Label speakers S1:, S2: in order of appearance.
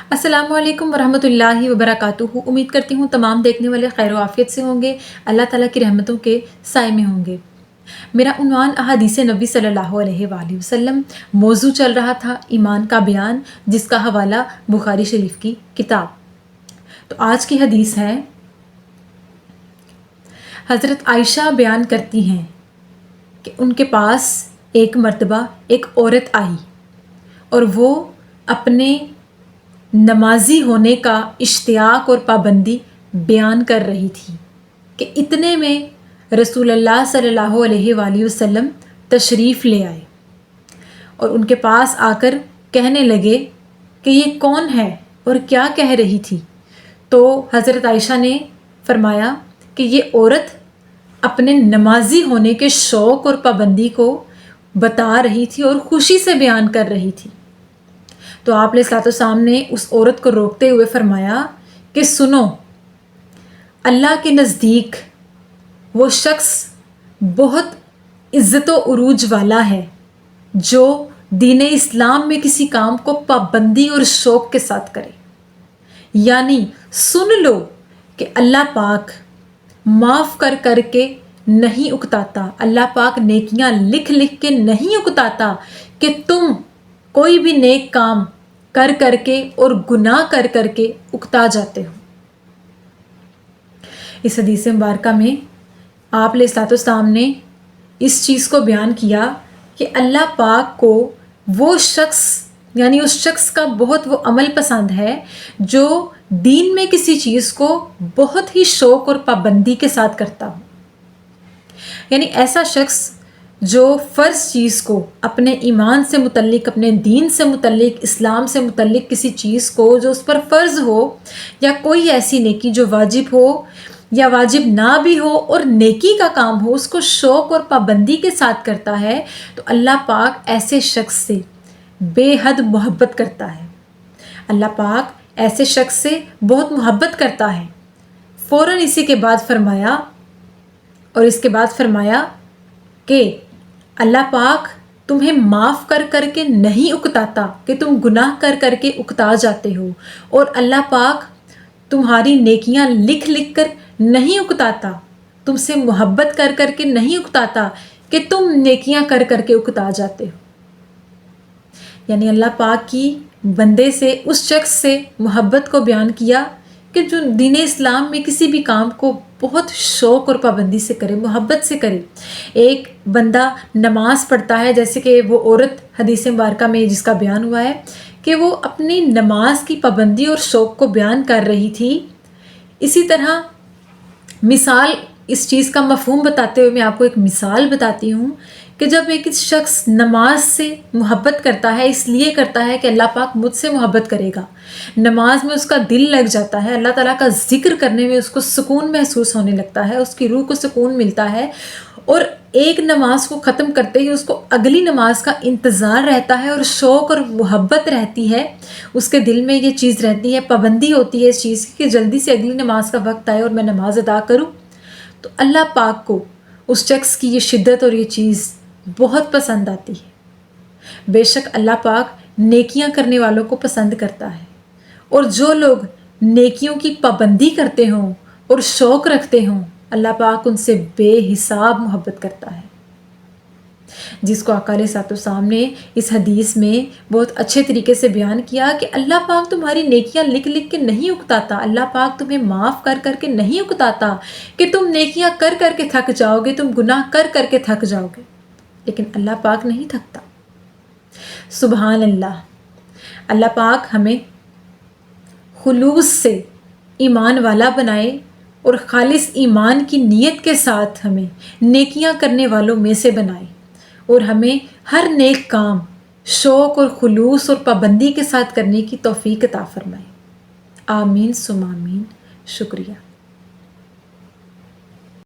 S1: السلام علیکم ورحمۃ اللہ وبرکاتہ۔ امید کرتی ہوں تمام دیکھنے والے خیر و عافیت سے ہوں گے، اللہ تعالیٰ کی رحمتوں کے سائے میں ہوں گے۔ میرا عنوان احادیث نبی صلی اللہ علیہ وآلہ وسلم، موضوع چل رہا تھا ایمان کا بیان، جس کا حوالہ بخاری شریف کی کتاب۔ تو آج کی حدیث ہے، حضرت عائشہ بیان کرتی ہیں کہ ان کے پاس ایک مرتبہ ایک عورت آئی اور وہ اپنے نمازی ہونے کا اشتیاق اور پابندی بیان کر رہی تھی کہ اتنے میں رسول اللہ صلی اللہ علیہ وآلہ وسلم تشریف لے آئے اور ان کے پاس آ کر کہنے لگے کہ یہ کون ہے اور کیا کہہ رہی تھی۔ تو حضرت عائشہ نے فرمایا کہ یہ عورت اپنے نمازی ہونے کے شوق اور پابندی کو بتا رہی تھی اور خوشی سے بیان کر رہی تھی۔ تو آپ علیہ الصلوۃ والسلام نے اس عورت کو روکتے ہوئے فرمایا کہ سنو، اللہ کے نزدیک وہ شخص بہت عزت و عروج والا ہے جو دین اسلام میں کسی کام کو پابندی اور شوق کے ساتھ کرے۔ یعنی سن لو کہ اللہ پاک معاف کر کر کے نہیں اکتاتا، اللہ پاک نیکیاں لکھ لکھ کے نہیں اکتاتا کہ تم کوئی بھی نیک کام کر کر کے اور گناہ کر کر کے اکتا جاتے ہو۔ اس حدیث مبارکہ میں آپ علیہ الصلوۃ والسلام نے اس چیز کو بیان کیا کہ اللہ پاک کو وہ شخص، یعنی اس شخص کا بہت وہ عمل پسند ہے جو دین میں کسی چیز کو بہت ہی شوق اور پابندی کے ساتھ کرتا ہو۔ یعنی ایسا شخص جو فرض چیز کو، اپنے ایمان سے متعلق، اپنے دین سے متعلق، اسلام سے متعلق کسی چیز کو جو اس پر فرض ہو، یا کوئی ایسی نیکی جو واجب ہو یا واجب نہ بھی ہو اور نیکی کا کام ہو، اس کو شوق اور پابندی کے ساتھ کرتا ہے، تو اللہ پاک ایسے شخص سے بے حد محبت کرتا ہے۔ اللہ پاک ایسے شخص سے بہت محبت کرتا ہے۔ فوراً اسی کے بعد فرمایا کہ اللہ پاک تمہیں معاف کر کر کے نہیں اکتاتا کہ تم گناہ کر کر کے اکتا جاتے ہو، اور اللہ پاک تمہاری نیکیاں لکھ لکھ کر نہیں اکتاتا، تم سے محبت کر کر کے نہیں اکتاتا کہ تم نیکیاں کر کر کے اکتا جاتے ہو۔ یعنی اللہ پاک کی بندے سے، اس شخص سے محبت کو بیان کیا کہ جو دین اسلام میں کسی بھی کام کو بہت شوق اور پابندی سے کرے، محبت سے کرے۔ ایک بندہ نماز پڑھتا ہے، جیسے کہ وہ عورت حدیث مبارکہ میں جس کا بیان ہوا ہے کہ وہ اپنی نماز کی پابندی اور شوق کو بیان کر رہی تھی۔ اسی طرح مثال، اس چیز کا مفہوم بتاتے ہوئے میں آپ کو ایک مثال بتاتی ہوں کہ جب ایک شخص نماز سے محبت کرتا ہے، اس لیے کرتا ہے کہ اللہ پاک مجھ سے محبت کرے گا، نماز میں اس کا دل لگ جاتا ہے، اللہ تعالیٰ کا ذکر کرنے میں اس کو سکون محسوس ہونے لگتا ہے، اس کی روح کو سکون ملتا ہے، اور ایک نماز کو ختم کرتے ہی اس کو اگلی نماز کا انتظار رہتا ہے اور شوق اور محبت رہتی ہے، اس کے دل میں یہ چیز رہتی ہے، پابندی ہوتی ہے اس چیز کی کہ جلدی سے اگلی نماز کا وقت آئے اور میں نماز ادا کروں۔ تو اللہ پاک کو اس شخص کی یہ شدت اور یہ چیز بہت پسند آتی ہے۔ بے شک اللہ پاک نیکیاں کرنے والوں کو پسند کرتا ہے، اور جو لوگ نیکیوں کی پابندی کرتے ہوں اور شوق رکھتے ہوں، اللہ پاک ان سے بے حساب محبت کرتا ہے، جس کو آقا علیہ الصلوۃ والسلام نے اس حدیث میں بہت اچھے طریقے سے بیان کیا کہ اللہ پاک تمہاری نیکیاں لکھ لکھ کے نہیں اکتاتا، اللہ پاک تمہیں معاف کر کر کے نہیں اکتاتا کہ تم نیکیاں کر کر کے تھک جاؤ گے، تم گناہ کر کر کے تھک جاؤ گے، لیکن اللہ پاک نہیں تھکتا۔ سبحان اللہ۔ اللہ پاک ہمیں خلوص سے ایمان والا بنائے اور خالص ایمان کی نیت کے ساتھ ہمیں نیکیاں کرنے والوں میں سے بنائے، اور ہمیں ہر نیک کام شوق اور خلوص اور پابندی کے ساتھ کرنے کی توفیق عطا فرمائے۔ آمین ثم آمین۔ شکریہ۔